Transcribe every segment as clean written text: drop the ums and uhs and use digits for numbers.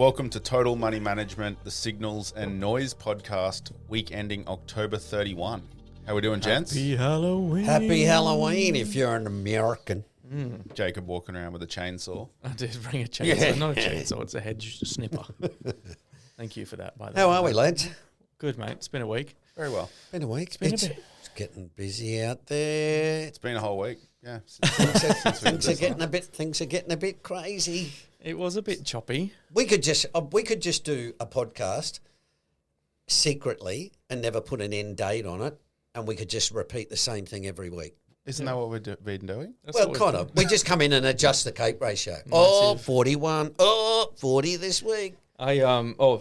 Welcome to Total Money Management, the Signals and Noise podcast, week ending October 31. How we doing, gents? Happy Halloween. Happy Halloween if you're an American. Jacob walking around with a chainsaw. I did bring a chainsaw. Yeah. Not a chainsaw, it's a hedge snipper. Thank you for that, by the way. How are we, lads? Good, mate. It's been a week. Very well. Been a week. been a It's bit. getting busy out there. It's been a whole week. Yeah. Things are getting a bit crazy. It was a bit choppy. We could just do a podcast secretly and never put an end date on it, and we could just repeat the same thing every week. Isn't that what we've been doing? That's Well, what kind of. We just come in and adjust the cape ratio. Oh, 41. Oh, 40 this week.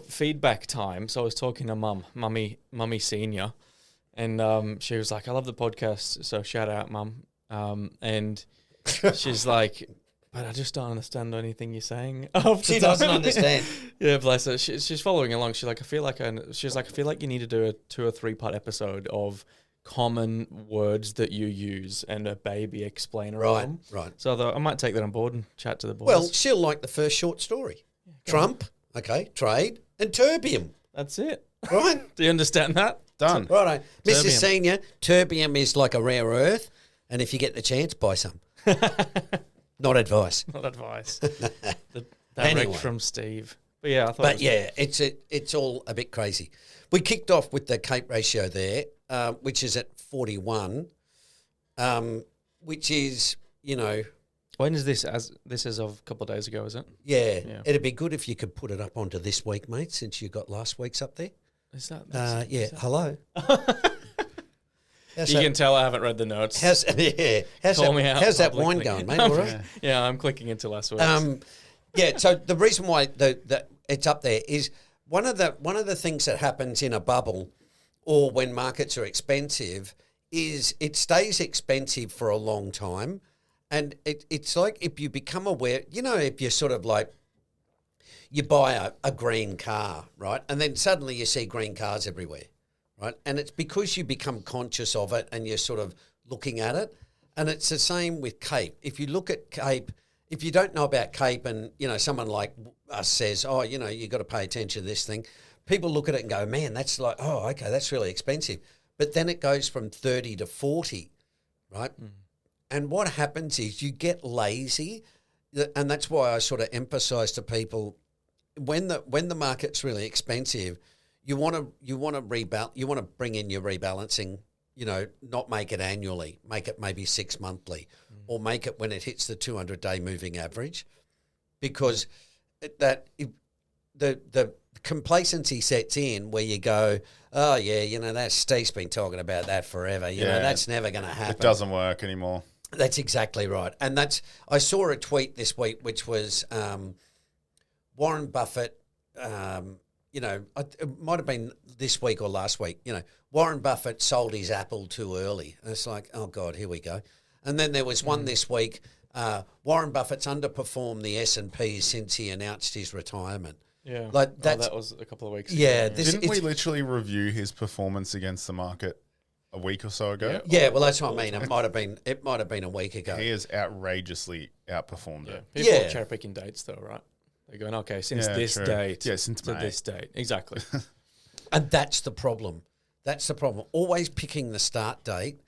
Feedback time. So I was talking to mummy senior, and she was like, "I love the podcast, so shout out, mum." And she's like, "But I just don't understand anything you're saying." She doesn't understand. Yeah, bless her. She's following along. She's like, I feel like you need to do a 2 or 3 part episode of common words that you use and a baby explainer of them. Right. So I might take that on board and chat to the boys. Well, she'll like the first short story. Trump, okay, trade, and terbium. That's it. Right? Do you understand that? Done. Righto. Mrs. Terbium. Senior, terbium is like a rare earth, and if you get the chance, buy some. Not advice. Not advice. Direct Anyway. from Steve. But yeah, I thought. But yeah, it's all a bit crazy. We kicked off with the cape ratio there, which is at 41, which is, When is this? This is of a couple of days ago, is it? yeah, Yeah. it'd be good if you could put it up onto this week, mate, since you got last week's up there. Is that? Hello. How's You that- can tell I haven't read the notes. How's Call me out how's that wine publicly. going, mate? All right. Yeah, I'm clicking into last week's. Yeah. So the reason why the it's up there is one of the things that happens in a bubble or when markets are expensive is it stays expensive for a long time, and it's like if you become aware, if you're sort of like you buy a green car, right, and then suddenly you see green cars everywhere. Right, and it's because you become conscious of it and you're sort of looking at it. And it's the same with CAPE. If you look at CAPE, if you don't know about CAPE and, someone like us says, oh, you got to pay attention to this thing, people look at it and go, man, that's like, oh, okay, that's really expensive. But then it goes from 30 to 40, right? Mm. And what happens is you get lazy, and that's why I sort of emphasize to people, when the market's really expensive, you want to bring in your rebalancing, not make it annually, make it maybe 6 monthly, or make it when it hits the 200-day moving average, because the complacency sets in where you go, oh yeah, that Steve's been talking about that forever, that's never going to happen. It doesn't work anymore. That's exactly right, and I saw a tweet this week which was Warren Buffett. It might have been this week or last week, Warren Buffett sold his Apple too early. And it's like, oh, God, here we go. And then there was one this week, Warren Buffett's underperformed the S&P since he announced his retirement. Yeah, that was a couple of weeks ago. Yeah. Didn't we literally review his performance against the market a week or so ago? Yeah, well, that's what I mean. It might have been a week ago. He has outrageously outperformed it. People are cherry picking dates though, right? They're going, okay, since this true. date since to May. this date. Exactly. And that's the problem. Always picking the start date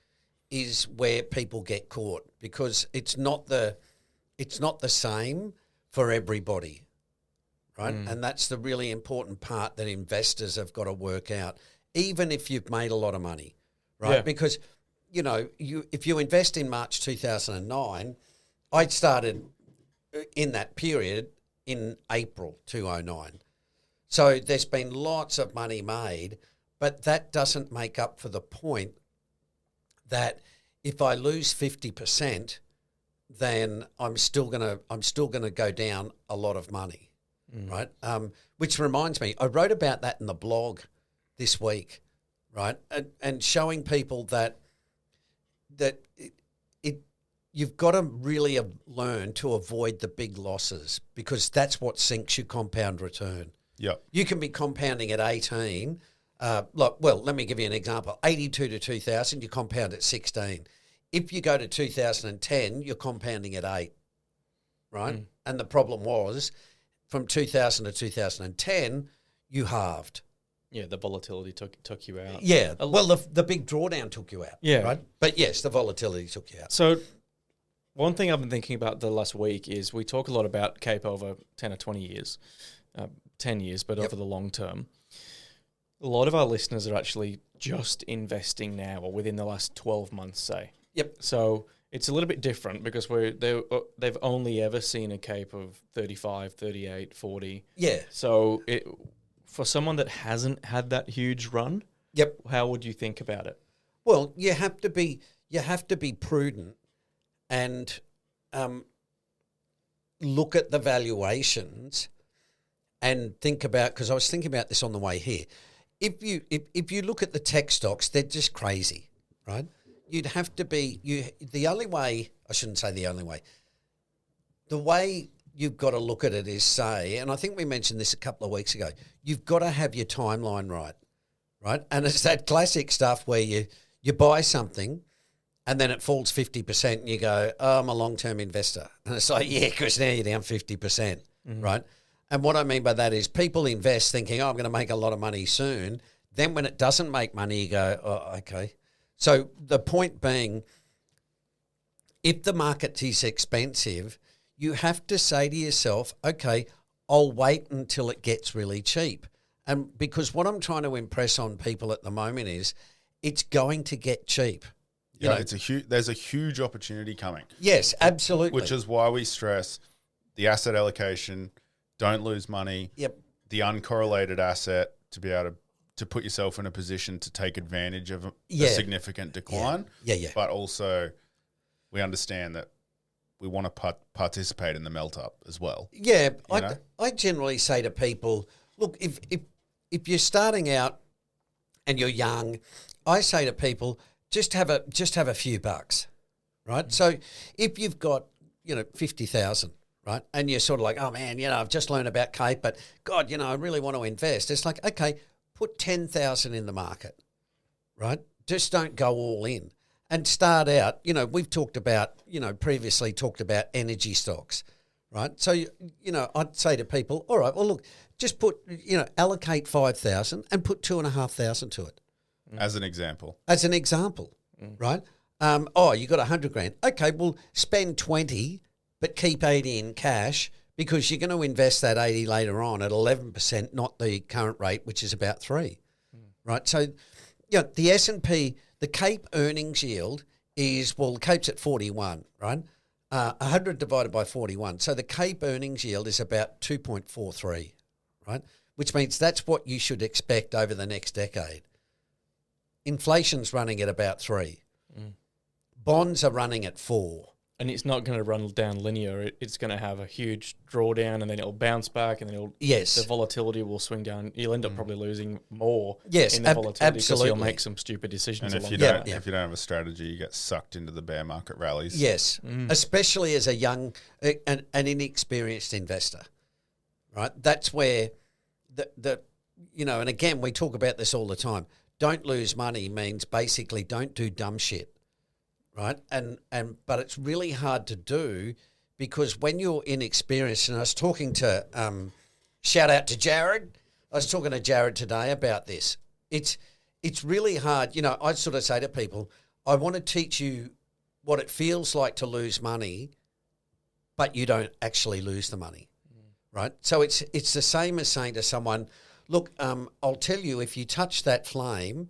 is where people get caught, because it's not the same for everybody, right? And that's the really important part that investors have got to work out, even if you've made a lot of money, right? Yeah. Because, if you invest in March 2009, I started in that period in April 2009. So there's been lots of money made, but that doesn't make up for the point that if I lose 50%, then I'm still gonna go down a lot of money, right? Which reminds me, I wrote about that in the blog this week, right? And showing people that you've got to really learn to avoid the big losses, because that's what sinks your compound return. Yep. You can be compounding at 18. Let me give you an example. 82 to 2000, you compound at 16. If you go to 2010, you're compounding at 8, right? And the problem was from 2000 to 2010, you halved. Yeah, the volatility took you out. Yeah, well, the big drawdown took you out. Yeah. Right? But yes, the volatility took you out. So one thing I've been thinking about the last week is we talk a lot about CAPE over 10 or 20 years, 10 years, but over the long term. A lot of our listeners are actually just investing now or within the last 12 months, say. Yep. So it's a little bit different because they've only ever seen a CAPE of 35, 38, 40. Yeah. So for someone that hasn't had that huge run, Yep. how would you think about it? Well, you have to be prudent and look at the valuations and think about, because I was thinking about this on the way here. If you look at the tech stocks, they're just crazy, right? You'd have to be the only way. I shouldn't say the only way. The way you've got to look at it is say, and I think we mentioned this a couple of weeks ago. You've got to have your timeline right? And it's that classic stuff where you buy something, and then it falls 50%, and you go, "Oh, I'm a long-term investor," and it's like, yeah, because now you're down 50%, right? And what I mean by that is people invest thinking, "Oh, I'm going to make a lot of money soon." Then when it doesn't make money, you go, "Oh, okay." So the point being, if the market is expensive, you have to say to yourself, okay, I'll wait until it gets really cheap. And because what I'm trying to impress on people at the moment is it's going to get cheap. Yeah, there's a huge opportunity coming. Yes, absolutely. Which is why we stress the asset allocation, don't lose money. Yep. The uncorrelated asset to be able to put yourself in a position to take advantage of a significant decline. Yeah. But also we understand that we want to participate in the melt up as well. Yeah, I generally say to people, look, if you're starting out and you're young, I say to people, just have a few bucks, right? So if you've got 50,000, right, and you're sort of like, oh man, I've just learned about CAPE, but God, I really want to invest. It's like, okay, put 10,000 in the market, right? Just don't go all in. And start out, we've talked about, previously talked about energy stocks, right? So, I'd say to people, all right, well, look, just put, allocate 5,000 and put 2,500 to it. As an example. Right? You got 100 grand. Okay, well, spend 20, but keep 80 in cash because you're going to invest that 80 later on at 11%, not the current rate, which is about 3, right? So, the S&P... The CAPE earnings yield is, the CAPE's at 41, right? 100 divided by 41. So the CAPE earnings yield is about 2.43, right? Which means that's what you should expect over the next decade. Inflation's running at about 3. Bonds are running at 4. And it's not going to run down linear. It's going to have a huge drawdown, and then it'll bounce back, and then the volatility will swing down. You'll end up probably losing more in the volatility because you'll make some stupid decisions. And if you don't have a strategy, you get sucked into the bear market rallies. Yes, especially as a young and inexperienced investor, right? That's where and again, we talk about this all the time. Don't lose money means basically don't do dumb shit. Right, but it's really hard to do because when you're inexperienced, and I was talking to, shout out to Jared. I was talking to Jared today about this. It's really hard. I sort of say to people, I want to teach you what it feels like to lose money, but you don't actually lose the money, right? So it's the same as saying to someone, look, I'll tell you if you touch that flame,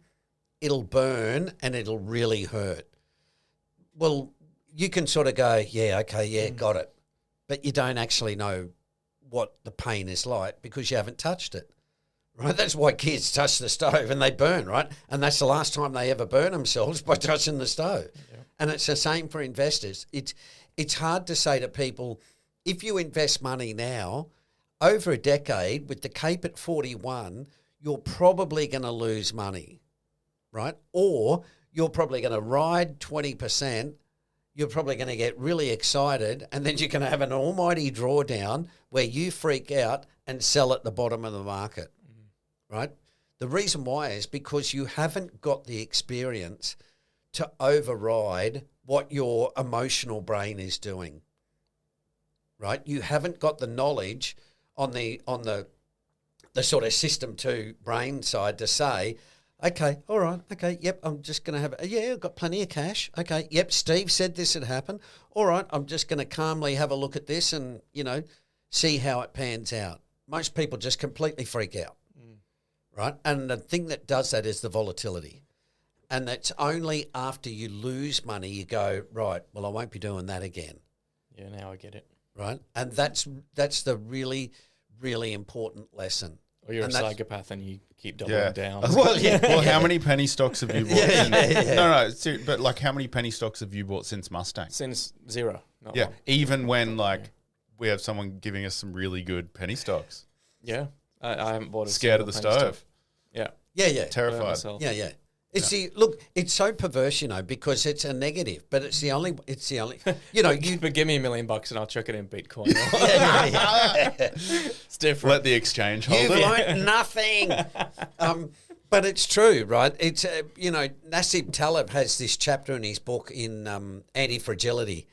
it'll burn and it'll really hurt. Well, you can sort of go, got it. But you don't actually know what the pain is like because you haven't touched it, right? That's why kids touch the stove and they burn, right? And that's the last time they ever burn themselves by touching the stove. Yeah. And it's the same for investors. It's hard to say to people, if you invest money now, over a decade with the CAPE at 41, you're probably going to lose money, right? Or you're probably going to ride 20%, you're probably going to get really excited, and then you're going to have an almighty drawdown where you freak out and sell at the bottom of the market, right? The reason why is because you haven't got the experience to override what your emotional brain is doing, right? You haven't got the knowledge on the sort of system 2 brain side to say, okay, all right, okay, yep, I'm just going to have, I've got plenty of cash. Okay, yep, Steve said this had happened. All right, I'm just going to calmly have a look at this and, see how it pans out. Most people just completely freak out, right? And the thing that does that is the volatility. And that's only after you lose money you go, right, well, I won't be doing that again. Yeah, now I get it. Right? And that's the really, really important lesson. Or you're and a psychopath and you keep doubling Yeah. down. Well, how many penny stocks have you bought? Yeah. No, but like how many penny stocks have you bought since Mustang? Since zero. Not Yeah, one. even when we have someone giving us some really good penny stocks. Yeah. I haven't bought a Scared of the single penny stove. stock. Yeah. Yeah. Terrified. myself. Yeah. Look, it's so perverse, because it's a negative, but it's the only, But give me $1 million and I'll chuck it in Bitcoin. yeah. It's different. Let the exchange hold You've it. learnt nothing. But it's true, right? It's, Nassim Taleb has this chapter in his book in Anti-Fragility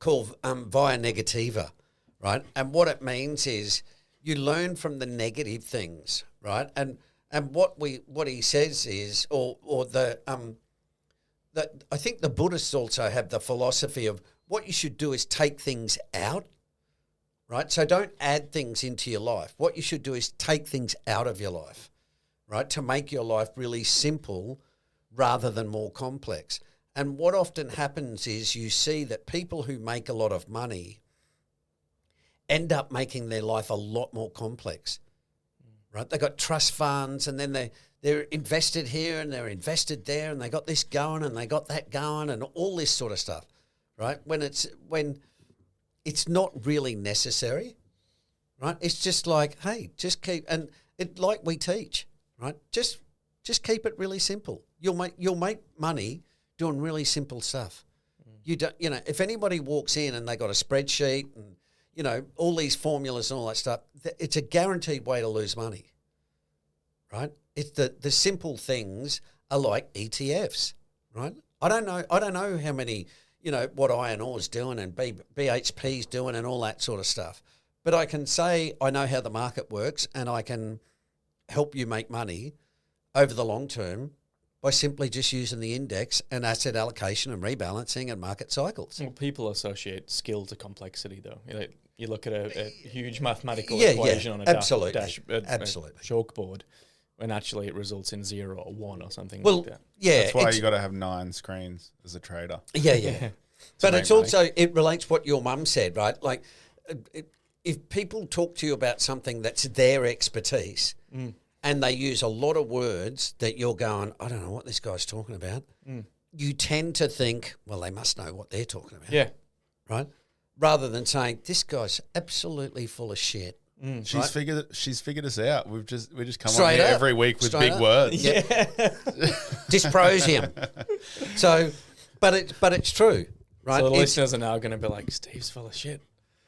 called Via Negativa, right? And what it means is you learn from the negative things, right? And what he says is, that I think the Buddhists also have the philosophy of what you should do is take things out, right? So don't add things into your life. What you should do is take things out of your life, right? To make your life really simple rather than more complex. And what often happens is you see that people who make a lot of money end up making their life a lot more complex. Right, they got trust funds, and then they're invested here and they're invested there, and they got this going and they got that going, and all this sort of stuff. Right, when it's not really necessary. Right, it's just like, hey, just keep, and it like we teach. Right, just keep it really simple. You'll make money doing really simple stuff. You don't, if anybody walks in and they got a spreadsheet and all these formulas and all that stuff, it's a guaranteed way to lose money, right? It's the simple things are like ETFs, right? I don't know how many, what iron ore's doing and BHP's doing and all that sort of stuff. But I can say I know how the market works and I can help you make money over the long term by simply just using the index and asset allocation and rebalancing and market cycles. Well, people associate skill to complexity, though. You look at a huge mathematical equation on a absolutely. chalkboard, when actually it results in 0 or 1 or something Well, like that. yeah. That's why you got to have 9 screens as a trader. Yeah. But it's also, it relates what your mum said, right? Like, if people talk to you about something that's their expertise and they use a lot of words that you're going, I don't know what this guy's talking about, you tend to think, well, they must know what they're talking about. Yeah. Right? Rather than saying, this guy's absolutely full of shit. She's figured us out. We just come Straight on here up. every week with Straight big up. words. Yeah. Dysprosium. So, but it's true, right? So the listeners are now going to be like, Steve's full of shit.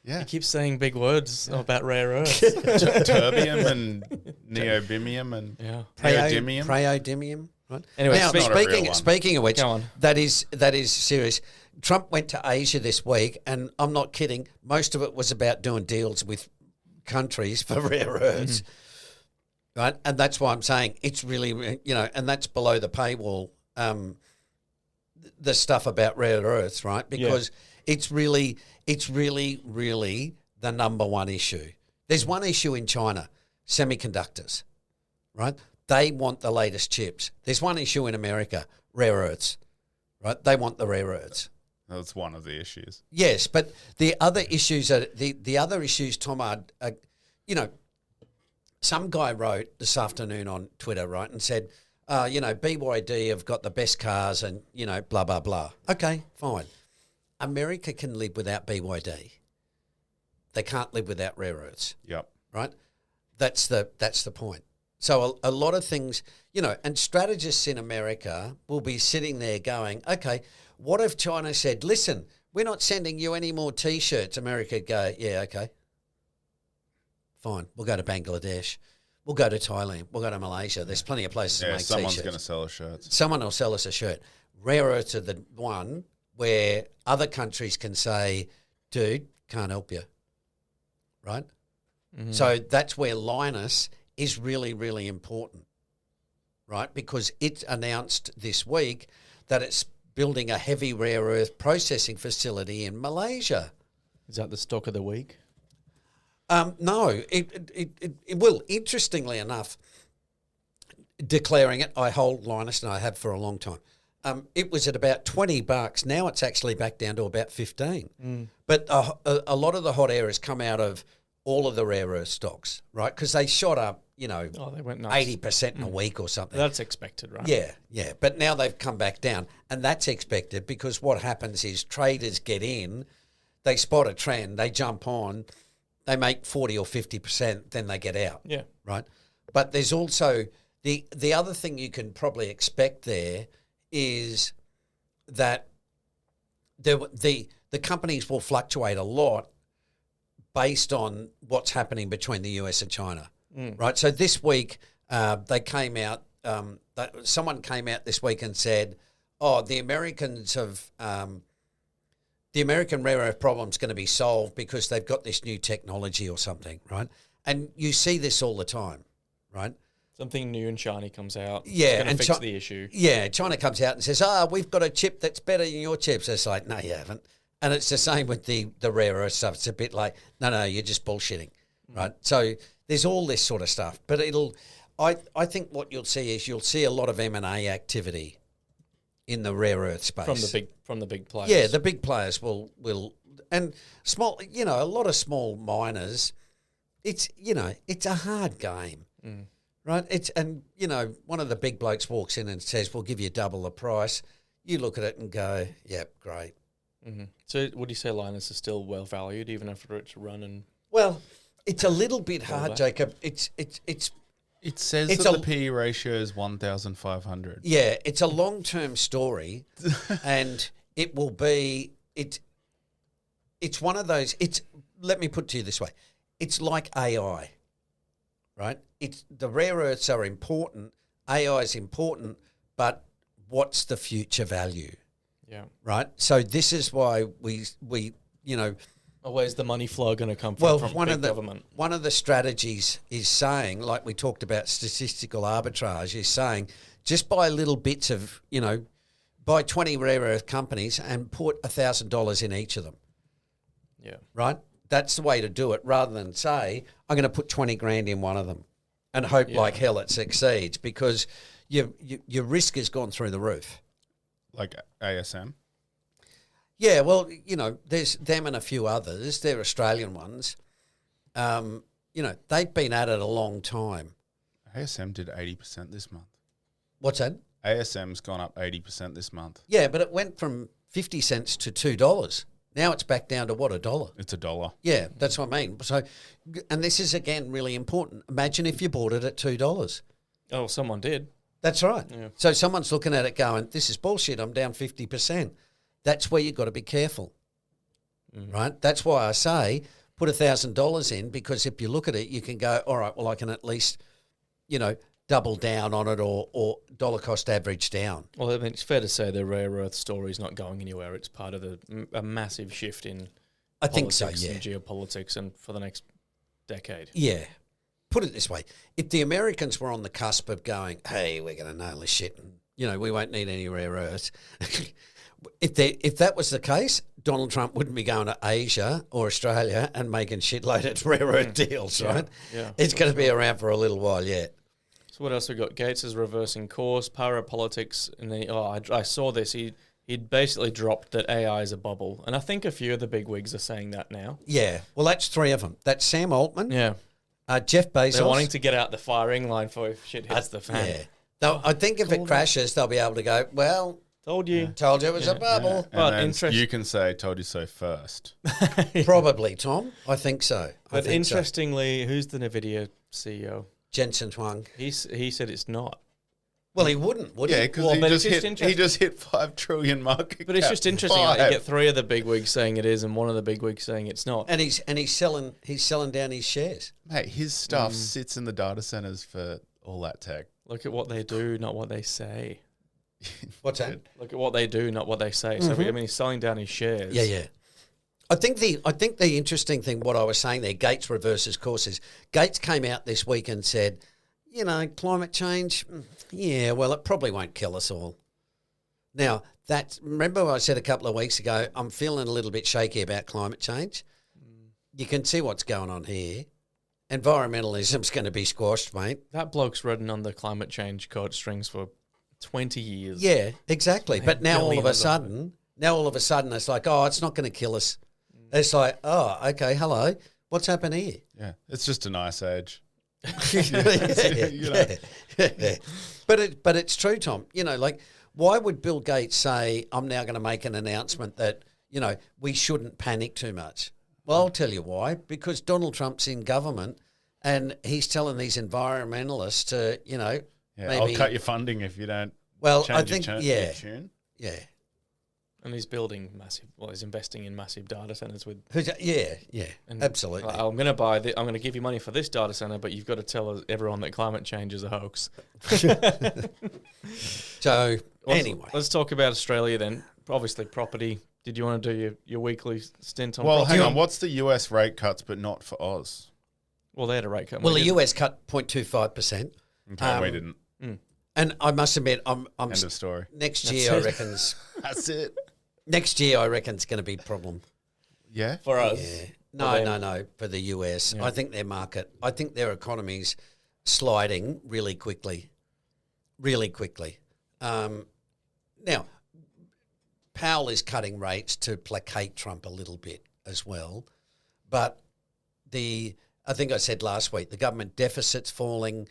Yeah. He keeps saying big words about rare earths. Terbium and neodymium and praeodymium. Praeodymium, right? Anyway, now, it's not a real one. speaking of which, Go on. that is serious. Trump went to Asia this week, and I'm not kidding. Most of it was about doing deals with countries for rare earths, right? And that's why I'm saying it's really, and that's below the paywall, the stuff about rare earths, right? Because it's really the number one issue. There's one issue in China, semiconductors, right? They want the latest chips. There's one issue in America, rare earths, right? They want the rare earths. That's one of the issues. Yes, but the other issues are the other issues, Tom, are some guy wrote this afternoon on Twitter, right, and said, BYD have got the best cars and, blah, blah, blah. Okay, fine. America can live without BYD. They can't live without rare earths. Yep. Right? That's the point. So a lot of things, and strategists in America will be sitting there going, okay, what if China said, listen, we're not sending you any more T-shirts? America would go, yeah, okay. Fine. We'll go to Bangladesh. We'll go to Thailand. We'll go to Malaysia. There's plenty of places to make someone's T-shirts. going to sell us shirts. Someone will sell us a shirt. Rare earths are the one where other countries can say, dude, can't help you. Right? So that's where Lynas is really, really important, right? Because it announced this week that it's building a heavy rare earth processing facility in Malaysia. Is that the stock of the week? No, it will. Interestingly enough, declaring it, I hold Lynas and I have for a long time. It was at about $20. Now it's actually back down to about 15. But a lot of the hot air has come out of all of the rare earth stocks, right? Because they shot up, They went nuts. 80% in a week or something. That's expected, right? Yeah. But now they've come back down, and that's expected because what happens is traders get in, they spot a trend, they jump on, they make 40 or 50%, then they get out. Yeah. Right? But there's also the other thing you can probably expect there is that the companies will fluctuate a lot based on what's happening between the US and China, right? So this week they came out. Someone came out this week and said, "Oh, the Americans have the American rare earth problem's going to be solved because they've got this new technology or something," right? And you see this all the time, right? Something new and shiny comes out. Yeah, and fix the issue. Yeah, China comes out and says, we've got a chip that's better than your chips. It's like, no, you haven't. And it's the same with the rare earth stuff. It's a bit like, no, you're just bullshitting, right? So there's all this sort of stuff. But I think what you'll see is you'll see a lot of M&A activity in the rare earth space. From the big players. Yeah, the big players will and small, a lot of small miners, it's a hard game. Right, one of the big blokes walks in and says, "We'll give you double the price." You look at it and go, "Yep, great." So, would you say Lynas is still well valued, even after it's run and? Well, it's a little bit hard, Jacob. It says that the PE ratio is 1,500. Yeah, it's a long-term story, and it will be It's one of those. Let me put it to you this way: it's like AI. Right? The rare earths are important, AI is important, but what's the future value? Yeah. Right? So this is why we where's the money flow going to come from? From government? One of the strategies is saying, like we talked about statistical arbitrage, is saying just buy little bits of, buy 20 rare earth companies and put $1,000 in each of them. Yeah. Right? That's the way to do it, rather than say, I'm going to put 20 grand in one of them and hope like hell it succeeds, because your risk has gone through the roof. Like ASM? Yeah, well, there's them and a few others. They're Australian ones. They've been at it a long time. ASM did 80% this month. What's that? ASM's gone up 80% this month. Yeah, but it went from 50 cents to $2. Now it's back down to what, $1? It's $1. Yeah, that's what I mean. So, and this is, again, really important. Imagine if you bought it at $2. Oh, someone did. That's right. Yeah. So someone's looking at it going, this is bullshit, I'm down 50%. That's where you've got to be careful, right? That's why I say put $1,000 in, because if you look at it, you can go, all right, well, I can at least, double down on it or dollar cost average down. Well, I mean, it's fair to say the rare earth story is not going anywhere. It's part of a massive shift in I think so, yeah. and geopolitics and for the next decade. Yeah. Put it this way. If the Americans were on the cusp of going, hey, we're going to nail this shit and, we won't need any rare earths. If that was the case, Donald Trump wouldn't be going to Asia or Australia and making shitload of rare earth deals, right? Yeah. It's going to be around for a little while yet. So what else we got? Gates is reversing course, parapolitics, and then I saw this. He'd basically dropped that AI is a bubble, and I think a few of the big wigs are saying that now. Yeah, well, that's three of them. That's Sam Altman. Yeah, Jeff Bezos. They're wanting to get out the firing line for if shit hits the fan. Yeah, I think if it crashes, they'll be able to go, well, told you it was a bubble. Yeah. And you can say, told you so first. Probably, Tom. I think so. But interestingly, who's the NVIDIA CEO? Jensen Huang. He said it's not. Well, he wouldn't, would he? Yeah, because he just hit 5 trillion market But it's just interesting how you get three of the big wigs saying it is and one of the big wigs saying it's not. And he's selling down his shares. Mate, his stuff sits in the data centers for all that tech. Look at what they do, not what they say. What's that? Look at what they do, not what they say. So, I mean, he's selling down his shares. Yeah. I think the interesting thing, what I was saying there, Gates reverses courses. Gates came out this week and said, climate change, yeah, well, it probably won't kill us all. Now, remember what I said a couple of weeks ago, I'm feeling a little bit shaky about climate change. You can see what's going on here. Environmentalism's going to be squashed, mate. That bloke's ridden on the climate change coat strings for 20 years. Yeah, exactly. But now all of a Billions sudden, it's like, oh, it's not going to kill us. It's like, oh, okay, hello. What's happened here? Yeah, it's just an ice age. Yeah. But it's true, Tom. Why would Bill Gates say, I'm now going to make an announcement that, we shouldn't panic too much? Well, I'll tell you why. Because Donald Trump's in government and he's telling these environmentalists to, maybe... I'll cut your funding if you don't change your tune. Yeah. And he's building he's investing in massive data centers with... Yeah, absolutely. I'm going to I'm going to give you money for this data center, but you've got to tell everyone that climate change is a hoax. So, anyway. Let's talk about Australia then. Obviously, property. Did you want to do your weekly stint on Well, property? hang on. What's the US rate cuts but not for Oz? Well, they had a rate cut. Well, the US cut 0.25%. Okay, we didn't. And I must admit, I'm End of story. next year, I reckon's... That's it. Next year, I reckon it's going to be a problem. Yeah? For us. Yeah. No, for the US. Yeah. I think their economy's sliding really quickly. Really quickly. Now, Powell is cutting rates to placate Trump a little bit as well. But I think I said last week, the government deficit's falling.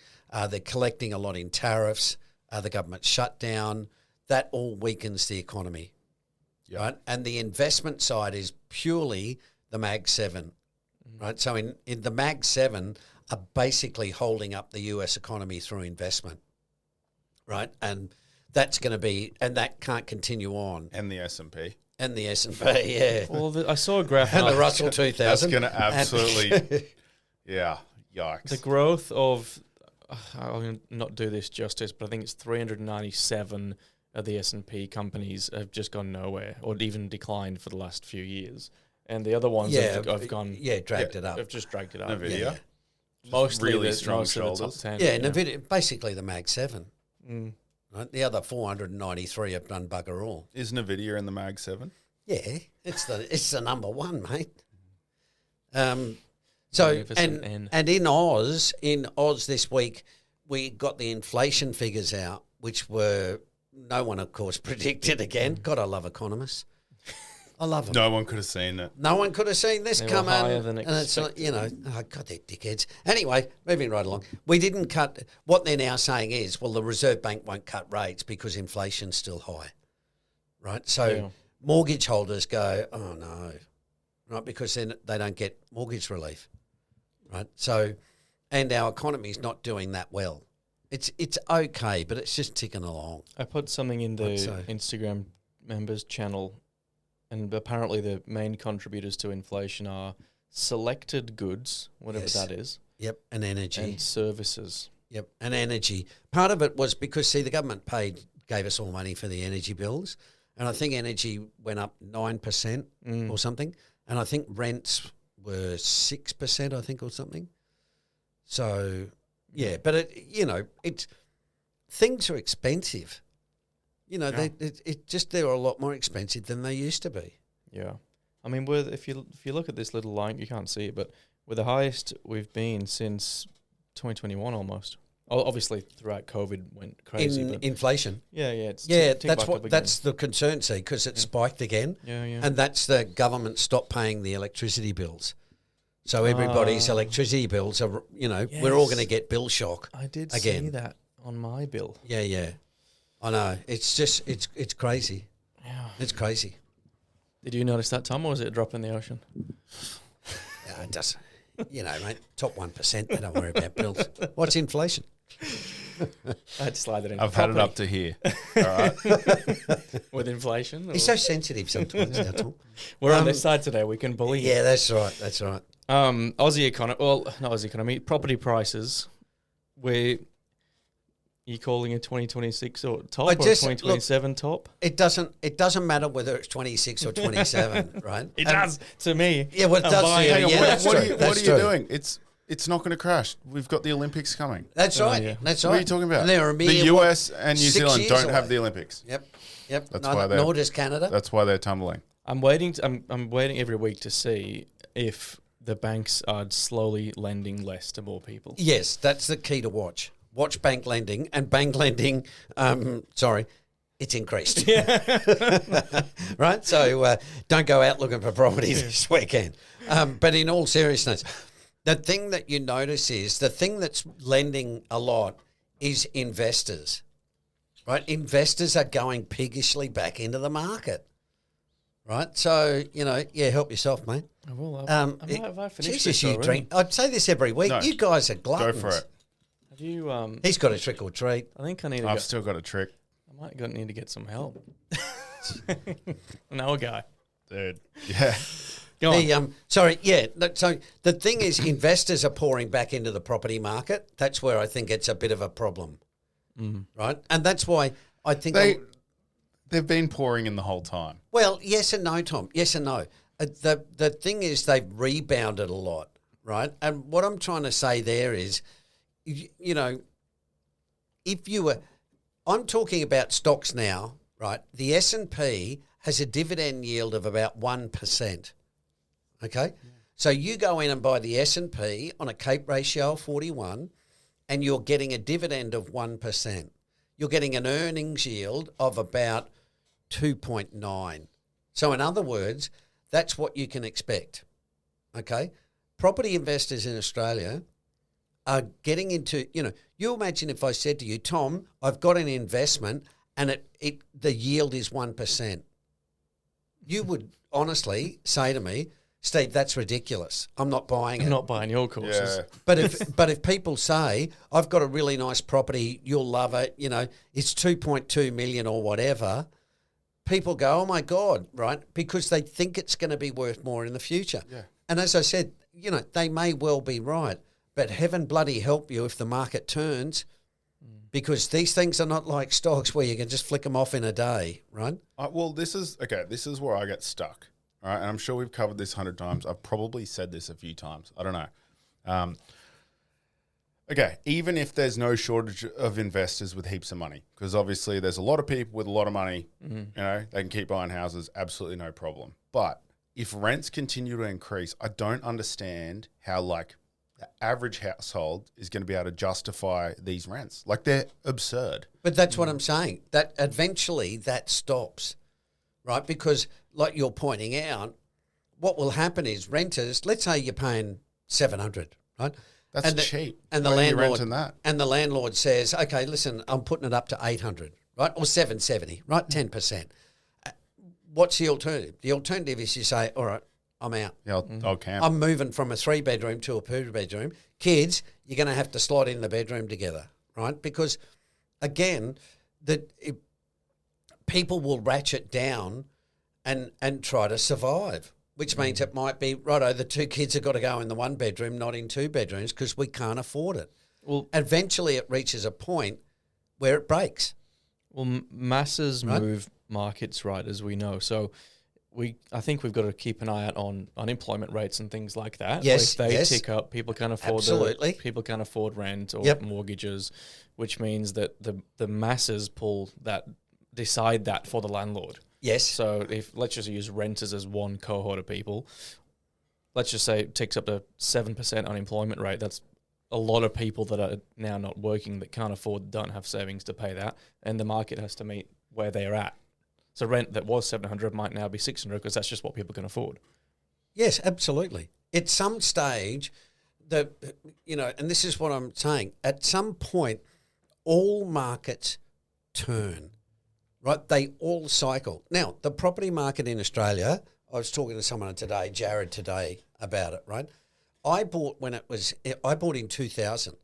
They're collecting a lot in tariffs. The government shut down. That all weakens the economy. Yep. Right, and the investment side is purely the Mag 7, right? So in the Mag 7 are basically holding up the US economy through investment, right? And that's going to be, and that can't continue on. And the S&P. And the S&P, yeah. Well, I saw a graph. And the Russell 2000. That's going to absolutely, yeah, yikes. The growth of, I'll not do this justice, but I think it's 397 of the S&P companies have just gone nowhere or even declined for the last few years. And the other ones have gone... Yeah, dragged it up. Have just dragged it up. NVIDIA. Yeah. Mostly really the, strong most shoulders. of the top 10. Yeah, NVIDIA, basically the Mag 7. Mm. Right? The other 493 have done bugger all. Is NVIDIA in the Mag 7? Yeah, it's the number one, mate. And in Oz this week, we got the inflation figures out, which were no one, of course, predicted again. God, I love economists. I love them. No one could have seen it. No one could have seen this They come were higher in. than And it's like, expected. oh, God, they're dickheads. Anyway, moving right along. We didn't cut. What they're now saying is, well, the Reserve Bank won't cut rates because inflation's still high. Right? So mortgage holders go, oh, no. Right? Because then they don't get mortgage relief. Right? So, and our economy's not doing that well. It's okay, but it's just ticking along. I put something in the So. Instagram members channel, and apparently the main contributors to inflation are selected goods, whatever Yes. that is, Yep, and energy. and services. Yep, and energy. Part of it was because, see, the government gave us all money for the energy bills, and I think energy went up 9% or something, and I think rents were 6%, I think, or something. So, yeah, but things are expensive. They're a lot more expensive than they used to be. Yeah. I mean, if you look at this little line, you can't see it, but we're the highest we've been since 2021 almost. Obviously, throughout COVID went crazy. In but inflation. yeah, That's the concern, see, because it spiked again. Yeah. And that's the government stopped paying the electricity bills. So everybody's electricity bills are, we're all going to get bill shock. I did again. see that on my bill. Yeah. I know. It's just, it's crazy. Yeah. It's crazy. Did you notice that, Tom, or was it a drop in the ocean? It does. Mate, top 1%, they don't worry about bills. What's inflation? I had to slide it in. I've had it up to here. All right. With inflation. He's so sensitive sometimes, now, Tom. We're on this side today. We can bully. Yeah, that's right. Aussie economy. Well, not Aussie economy. Property prices. You calling it 2026 or top, I or just- 2027 top? It doesn't matter whether it's 26 or 27, right? It does to me. Yeah, well, it I'm does buying to it. you. Yeah, that's what true. are you, That's what are you true. doing? It's not going to crash. We've got the Olympics coming. That's right. yeah. That's right. What are you talking about? And they're a The mere, US and New 6 Zealand years don't have away. the Olympics. Yep. That's No, why they're- nor does Canada. That's why they're tumbling. I'm waiting. I'm waiting every week to see if the banks are slowly lending less to more people. Yes, that's the key to watch. Watch bank lending, and bank lending, it's increased. Right? So don't go out looking for property this weekend. But in all seriousness, the thing that you notice is the thing that's lending a lot is investors, right? Investors are going piggishly back into the market, right? So, help yourself, mate. I will. Have I finished this already? drink. I'd say this every week. No. You guys are gluttons. Go for it. Have you? He's got a trick or treat. I think I need to. I've still got a trick. I might need to get some help. No guy. Dude. Yeah. Go on. So the thing is, investors are pouring back into the property market. That's where I think it's a bit of a problem, right? And that's why I think They've been pouring in the whole time. well, yes and no, Tom. Yes and no. The thing is, they've rebounded a lot, right? And what I'm trying to say there is, if you were, I'm talking about stocks now, right? The S&P has a dividend yield of about 1%. Okay, so you go in and buy the S&P on a CAPE ratio of 41, and you're getting a dividend of 1%. You're getting an earnings yield of about 2.9. So in other words, that's what you can expect. Okay, property investors in Australia are getting into, you imagine if I said to you, Tom, I've got an investment and the yield is 1%. You would honestly say to me, Steve, that's ridiculous. I'm not buying it. I'm not buying your courses. Yeah. But if people say, I've got a really nice property, you'll love it, it's 2.2 million or whatever, people go, oh my God, right? Because they think it's going to be worth more in the future. Yeah. And as I said, they may well be right, but heaven bloody help you if the market turns, because these things are not like stocks where you can just flick them off in a day, right? Well, this is where I get stuck. All right, and I'm sure we've covered this 100 times. I've probably said this a few times. I don't know. Okay, even if there's no shortage of investors with heaps of money, because obviously there's a lot of people with a lot of money, they can keep buying houses, absolutely no problem. But if rents continue to increase, I don't understand how, the average household is going to be able to justify these rents. They're absurd. But that's what I'm saying, that eventually that stops, right? Because like you're pointing out, what will happen is renters, let's say you're paying 700, right? That's cheap. And the Why are you landlord renting that? And the landlord says, okay, listen, I'm putting it up to 800, right? Or 770, right? 10%. What's the alternative? The alternative is you say, all right, I'm out. Yeah, I'll camp. I'm moving from a 3-bedroom to a 2-bedroom. Kids, you're going to have to slot in the bedroom together, right? Because, again, people will ratchet down and try to survive, which means it might be, righto, the 2 kids have got to go in the 1 bedroom, not in 2 bedrooms, because we can't afford it. Well, Eventually it reaches a point where it breaks. Well, masses Right. move markets, right, as we know. So I think we've got to keep an eye out on unemployment rates and things like that. Yes, If they yes. tick up, people can't afford Absolutely. people can't afford rent or Yep. mortgages, which means that the masses decide that for the landlord. Yes. So if let's just use renters as one cohort of people, let's just say it ticks up to 7% unemployment rate. That's a lot of people that are now not working that can't afford, don't have savings to pay that, and the market has to meet where they're at. So rent that was 700 might now be 600 because that's just what people can afford. Yes, absolutely. At some stage, and this is what I'm saying, at some point, all markets turn, right? They all cycle. Now, the property market in Australia, I was talking to someone today, Jared today, about it, right? I bought in 2000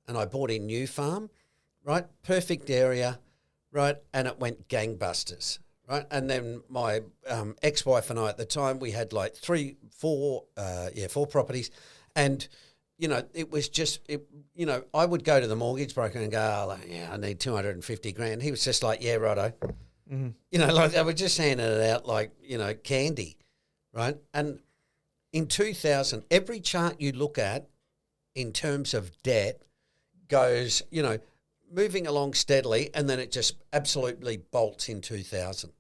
and I bought in New Farm, right? Perfect area, right? And it went gangbusters, right? And then my ex-wife and I at the time, we had like 4 properties, and it was just, I would go to the mortgage broker and go, I need 250 grand. He was just like, yeah, righto. Like they were just handing it out like, candy, right? And in 2000, every chart you look at in terms of debt goes, moving along steadily, and then it just absolutely bolts in 2000,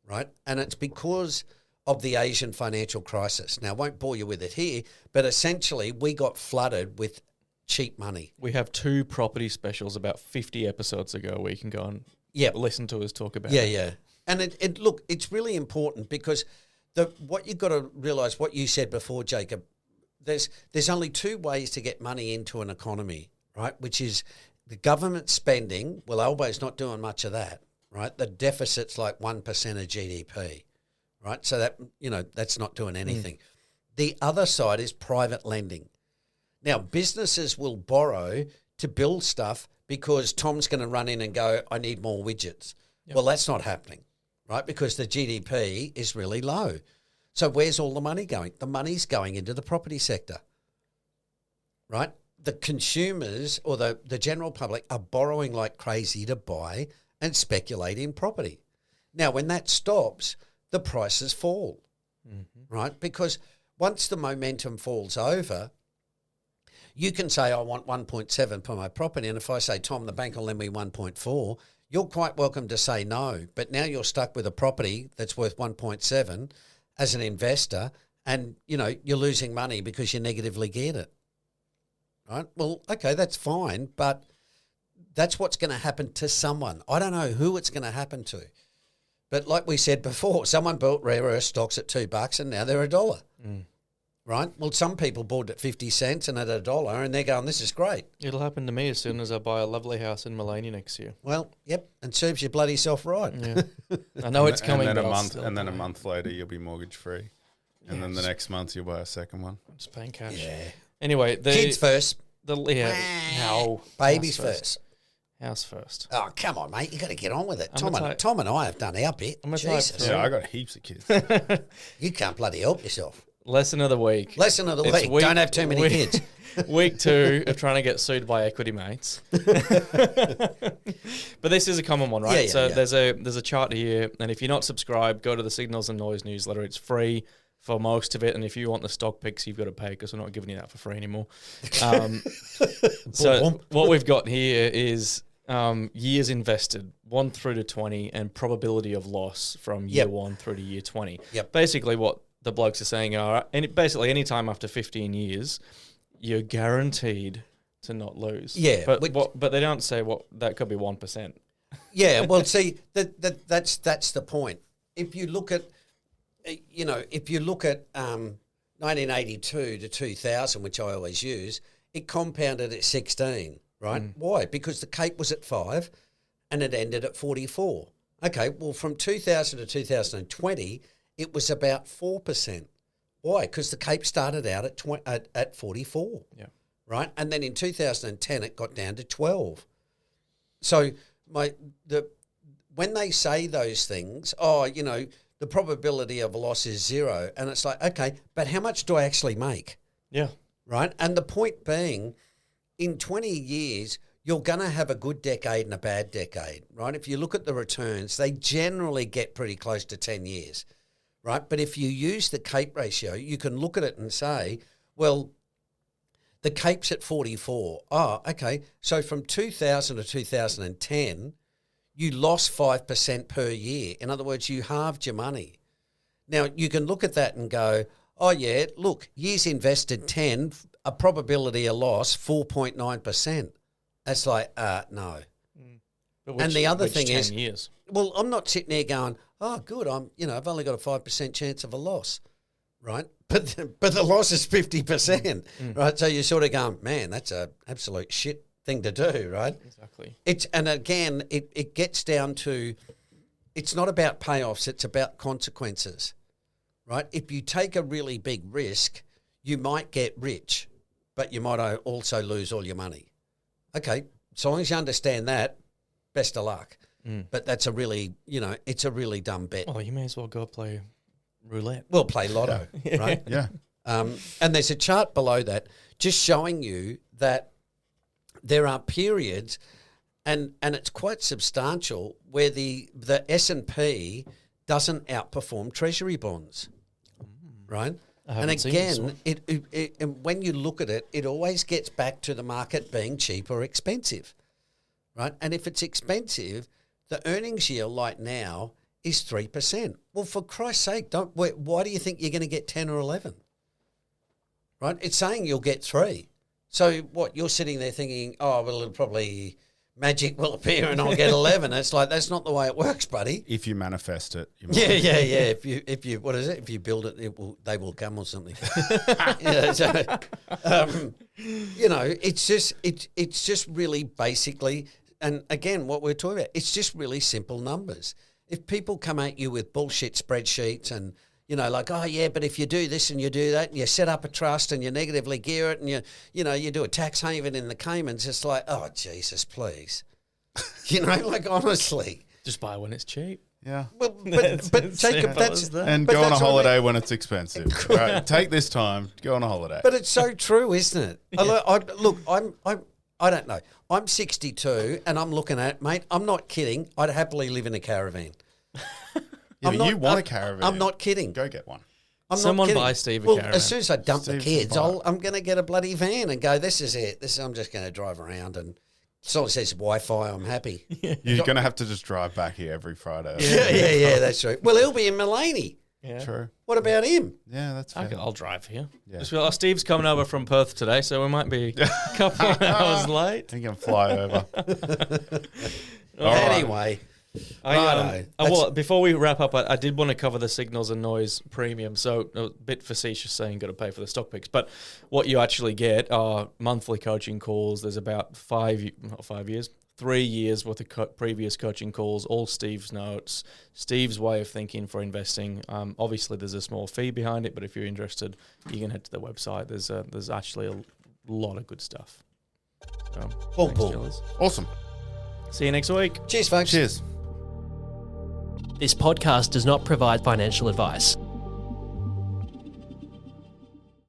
right? And it's because of the Asian financial crisis. Now, I won't bore you with it here, but essentially we got flooded with cheap money. We have 2 property specials about 50 episodes ago where you can go and listen to us talk about it. Yeah. And it's really important because what you've got to realise, what you said before, Jacob, there's only 2 ways to get money into an economy, right? Which is the government spending. Well, Albo's not doing much of that, right? The deficit's like 1% of GDP, right? So that, that's not doing anything. The other side is private lending. Now, businesses will borrow to build stuff because Tom's going to run in and go, I need more widgets. Yep. Well, that's not happening, right? Because the GDP is really low. So where's all the money going? The money's going into the property sector, right? The consumers or the general public are borrowing like crazy to buy and speculate in property. Now, when that stops, the prices fall, right? Because once the momentum falls over, you can say, I want 1.7 for my property. And if I say, Tom, the bank will lend me 1.4, you're quite welcome to say no. But now you're stuck with a property that's worth 1.7 as an investor, and, you're losing money because you negatively geared it, right? Well, okay, that's fine, but that's what's going to happen to someone. I don't know who it's going to happen to. But like we said before, someone bought rare earth stocks at $2 and now they're $1. Right? Well, some people bought at 50 cents and at $1 and they're going, this is great. It'll happen to me as soon as I buy a lovely house in Melania next year. Well, yep, and serves your bloody self right. Yeah. I know it's coming. And then a month later you'll be mortgage free. And then the next month you'll buy a second one. I'm just paying cash. Yeah. Anyway, kids first. No. Babies first. House first. Oh, come on, mate. You got to get on with it. Tom and I have done our bit. Jesus. Yeah, I got heaps of kids. You can't bloody help yourself. Lesson of the week. Don't have too many kids. Week 2 of trying to get sued by equity mates. But this is a common one, right? There's a chart here, and if you're not subscribed, go to the Signals and Noise newsletter. It's free for most of it, and if you want the stock picks, you've got to pay because we're not giving you that for free anymore. So what we've got here is years invested, 1 through to 20, and probability of loss from year 1 through to year 20. Yep. Basically, what the blokes are saying are, any time after 15 years, you're guaranteed to not lose. Yeah, but they don't say what that could be 1%. Yeah, well, see, that's the point. If you look at, 1982 to 2000, which I always use, it compounded at 16, right? Why? Because the Cape was at 5 and it ended at 44. Okay, well, from 2000 to 2020, it was about 4%. Why? Because the Cape started out at 44. Yeah. Right? And then in 2010, it got down to 12. So when they say those things, the probability of a loss is 0. And it's like, okay, but how much do I actually make? Yeah. Right? And the point being, in 20 years, you're going to have a good decade and a bad decade, right? If you look at the returns, they generally get pretty close to 10 years, right? But if you use the Cape ratio, you can look at it and say, well, the Cape's at 44. Oh, okay. So from 2000 to 2010, you lost 5% per year. In other words, you halved your money. Now, you can look at that and go, oh, yeah, look, years invested 10, a probability of loss 4.9%. That's like, no. And the other thing is, years? Well, I'm not sitting there going, oh, good, I've only got a 5% chance of a loss, right? But the loss is 50%, right? So you're sort of going, man, that's a absolute shit thing to do, right? Exactly. And again, it gets down to, it's not about payoffs, it's about consequences, right? If you take a really big risk, you might get rich, but you might also lose all your money. Okay, so long as you understand that, best of luck. But that's a really, it's a really dumb bet. Oh, you may as well go play roulette. Well, play lotto, right? Yeah. And there's a chart below that just showing you that there are periods, and it's quite substantial, where the S&P doesn't outperform Treasury bonds, right? And again, and when you look at it, it always gets back to the market being cheap or expensive, right? And if it's expensive, the earnings yield like now is 3%. Well, for Christ's sake, why do you think you're going to get 10 or 11? Right? It's saying you'll get 3. So what, you're sitting there thinking, oh, well, it'll probably, magic will appear and I'll get 11. It's like, that's not the way it works, buddy. If you manifest it. Yeah. If you, what is it? If you build it, they will come or something. It's just really basically, and again, what we're talking about, it's just really simple numbers. If people come at you with bullshit spreadsheets and, like, oh yeah, but if you do this and you do that, and you set up a trust and you negatively gear it, and you do a tax haven in the Caymans, it's like, oh Jesus, please, like honestly, just buy when it's cheap. Yeah. Well, but Jacob, and go on a holiday when it's expensive. Right. Take this time, go on a holiday. But it's so true, isn't it? Yeah. I don't know. I'm 62 and I'm looking at it, mate. I'm not kidding. I'd happily live in a caravan. You want a caravan? I'm not kidding. Go get one. Someone buy Steve a caravan. As soon as I dump the kids, I'm going to get a bloody van and go, this is it. I'm just going to drive around, and as long as there's Wi-Fi, I'm happy. You're going to have to just drive back here every Friday. Yeah, that's true. Well, he'll be in Mulaney. Yeah. True. What about him? Yeah, that's fair. I'll drive here. Yeah. Just feel, Steve's coming over from Perth today, so we might be a couple of hours late. He can fly over. Anyway. Well, before we wrap up, I did want to cover the signals and noise premium. So a bit facetious saying got to pay for the stock picks, but what you actually get are monthly coaching calls. There's about 3 years worth of previous coaching calls, all Steve's notes, Steve's way of thinking for investing. Obviously, there's a small fee behind it, but if you're interested, you can head to the website. There's actually a lot of good stuff. So, thanks, Awesome. See you next week. Cheers, folks. Cheers. This podcast does not provide financial advice.